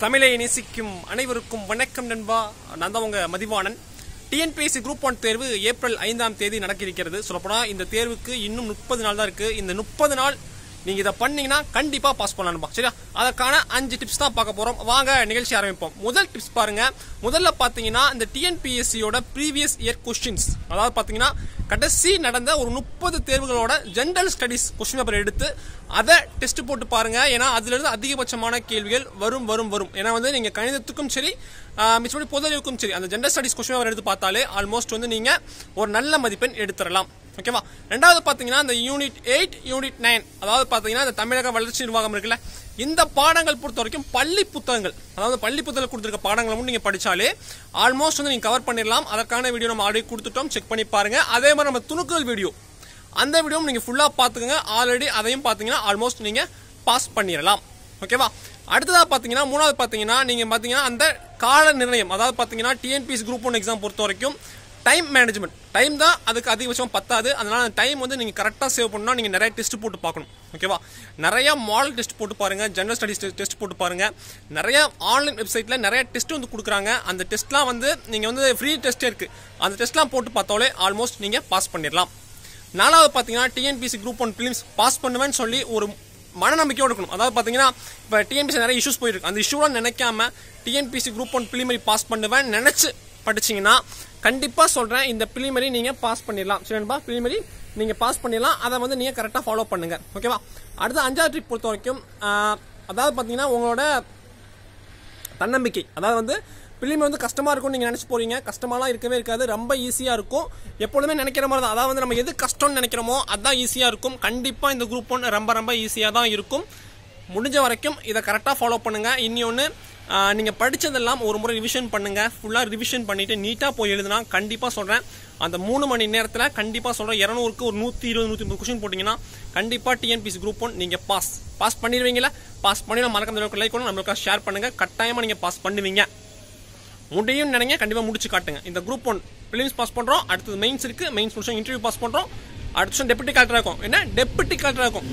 தமிழை நேசிக்கும் அனைவருக்கும் வணக்கம் நண்பா. நான் தான் உங்க மதிவாணன். டிஎன்பிஎஸ்சி குரூப் 1 தேர்வு ஏப்ரல் 5ஆம் தேதி நடக்க இருக்கிறது. சொல்லப்போனால் இந்த தேர்வுக்கு இன்னும் 30 நாள் தான் இருக்கு. இந்த 30 நாள் நீங்க இதை பண்ணீங்கன்னா கண்டிப்பா பாஸ் பண்ணலாம். சரியா? அதற்கான 5 டிப்ஸ் தான் பார்க்க போறோம். வாங்க நிகழ்ச்சி ஆரம்பிப்போம். முதல் டிப்ஸ் பாருங்க. முதல்ல பாத்தீங்கன்னா இந்த டிஎன்பிஎஸ்சியோட ப்ரீவியஸ் இயர் கொஸ்டின்ஸ், அதாவது பாத்தீங்கன்னா கடைசி நடந்த ஒரு 30 தேர்வுகளோட ஜெனரல் ஸ்டடிஸ் கொஸ்டின் பேப்பர் எடுத்து அதை டெஸ்ட் போட்டு பாருங்க. ஏன்னா அதுல இருந்து அதிகபட்சமான கேள்விகள் வரும். ஏன்னா வந்து நீங்க கணிதத்துக்கும் சரி மிச்சப்படி பொதுறிவுக்கும் சரி அந்த ஜெனரல் ஸ்டடிஸ் கொஸ்டின் பேப்பர் எடுத்து பார்த்தாலே ஆல்மோஸ்ட் வந்து நீங்க ஒரு நல்ல மதிப்பெண் எடுத்துடலாம். ஓகேவா? ரெண்டாவது பாத்தீங்கன்னா இந்த யூனிட் 8 யூனிட் 9, அதாவது பாத்தீங்கன்னா இந்த தமிழக வளர்ச்சி நிர்வாகம் இருக்குல்ல, இந்த பாடங்கள் பொறுத்த வரைக்கும் பள்ளி புத்தகங்கள், அதாவது பள்ளி புத்தகங்கள் கொடுத்துருக்க பாடங்களை மட்டும் நீங்க படிச்சாலே ஆல்மோஸ்ட் வந்து நீங்க கவர் பண்ணிடலாம். அதற்கான வீடியோ நம்ம ஆல்ரெடி கொடுத்துட்டோம், செக் பண்ணி பாருங்க. அதே மாதிரி நம்ம துணுக்குகள் வீடியோ, அந்த வீடியோவும் நீங்க ஃபுல்லா பாத்துக்கோங்க. ஆல்ரெடி அதையும் பாத்தீங்கன்னா ஆல்மோஸ்ட் நீங்க பாஸ் பண்ணிடலாம். ஓகேவா? அடுத்ததா பாத்தீங்கன்னா மூணாவது பாத்தீங்கன்னா நீங்க பாத்தீங்கன்னா அந்த கால நிர்ணயம், அதாவது பாத்தீங்கன்னா டிஎன்பிஎஸ்சி குரூப் 1 எக்ஸாம் பொறுத்த வரைக்கும் டைம் மேனேஜ்மெண்ட், டைம் தான் அதுக்கு அதிகபட்சம் பத்தாது. அதனால டைம் வந்து நீங்க கரெக்டா சேவ் பண்ணா நீங்க நிறைய டெஸ்ட் போட்டு பார்க்கணும். ஓகேவா? நிறைய மாடல் டெஸ்ட் போட்டு பாருங்க, ஜெனரல் ஸ்டடிஸ் டெஸ்ட் போட்டு பாருங்க. நிறைய ஆன்லைன் வெப்சைட்ல நிறைய டெஸ்ட் வந்து கொடுக்குறாங்க. அந்த டெஸ்ட்லாம் வந்து நீங்க வந்து ஃப்ரீ டெஸ்டே இருக்கு, அந்த டெஸ்ட்லாம் போட்டு பார்த்தாலே ஆல்மோஸ்ட் நீங்க பாஸ் பண்ணிடலாம். நாலாவது பாத்தீங்கன்னா டிஎன்பிஎஸ்சி குரூப் 1 பிலிம்ஸ் பாஸ் பண்ணுவேன்னு சொல்லி ஒரு மனநம்பிக்கையோடு இருக்கணும். அதாவது பாத்தீங்கன்னா இப்போ டிஎன்பிஎஸ்சி நிறைய இஷ்யூஸ் போயிருக்கு, அந்த இஷ்யூலாம் நினைக்காம டிஎன்பிஎஸ்சி குரூப் 1 பிலிமரி பாஸ் பண்ணுவேன் நினைச்சு படிச்சீங்கன்னா கண்டிப்பா சொல்றேன் இந்த பிலிமரி நீங்க பாஸ் பண்ணிடலாம். சரிப்பா? பிலிமரி நீங்க பாஸ் பண்ணிடலாம். அதை வந்து நீங்க கரெக்டா ஃபாலோ பண்ணுங்க. ஓகேவா? அடுத்து 5வது ட்ரிக் பொறுத்த வரைக்கும் அதாவது பாத்தீங்கன்னா உங்களோட தன்னம்பிக்கை, அதாவது வந்து பிலிமரி வந்து கஷ்டமா இருக்கும் நீங்க நினைச்சு போறீங்க. கஷ்டமாலாம் இருக்கவே இருக்காது, ரொம்ப ஈஸியா இருக்கும். எப்பொழுதுமே நினைக்கிற மாதிரி தான், அதாவது வந்து நம்ம எது கஷ்டம்னு நினைக்கிறோமோ அதான் ஈஸியா இருக்கும். கண்டிப்பா இந்த குரூப் 1 ரொம்ப ஈஸியா தான் இருக்கும். முடிஞ்ச வரைக்கும் இதை கரெக்டா ஃபாலோ பண்ணுங்க. இன்னொன்னு, நீங்க படிச்சதெல்லாம் ஒரு முறை ரிவிஷன் பண்ணுங்க. ஃபுல்லா ரிவிஷன் பண்ணிட்டு நீட்டா போய் எழுதுனா கண்டிப்பா சொல்றேன் அந்த 3 மணி நேரத்துல கண்டிப்பா சொல்றேன் 200க்கு ஒரு 120-130 கொஸ்டின் போட்டீங்கன்னா கண்டிப்பா டிஎன்பிஎஸ்சி குரூப் 1 நீங்க பாஸ் பண்ணிடுவீங்களா? பாஸ் பண்ணி மறக்காம லைக் பண்ணி நம்மளுக்கு ஷேர் பண்ணுங்க. கட்டாயமா நீங்க பாஸ் பண்ணுவீங்க. முடியும் நினைங்க, கண்டிப்பா முடிச்சு காட்டுங்க. இந்த குரூப் 1 பிலிம்ஸ் பாஸ் பண்றோம். அடுத்தது மெயின்ஸ் இருக்கு, மெயின்ஸ் முடிச்சோம், இன்டர்வியூ பாஸ் பண்றோம். அடுத்த டெப்யூட்டி கலெக்டரா இருக்கும். என்ன டெப்யூட்டி கலெக்டரா இருக்கும்.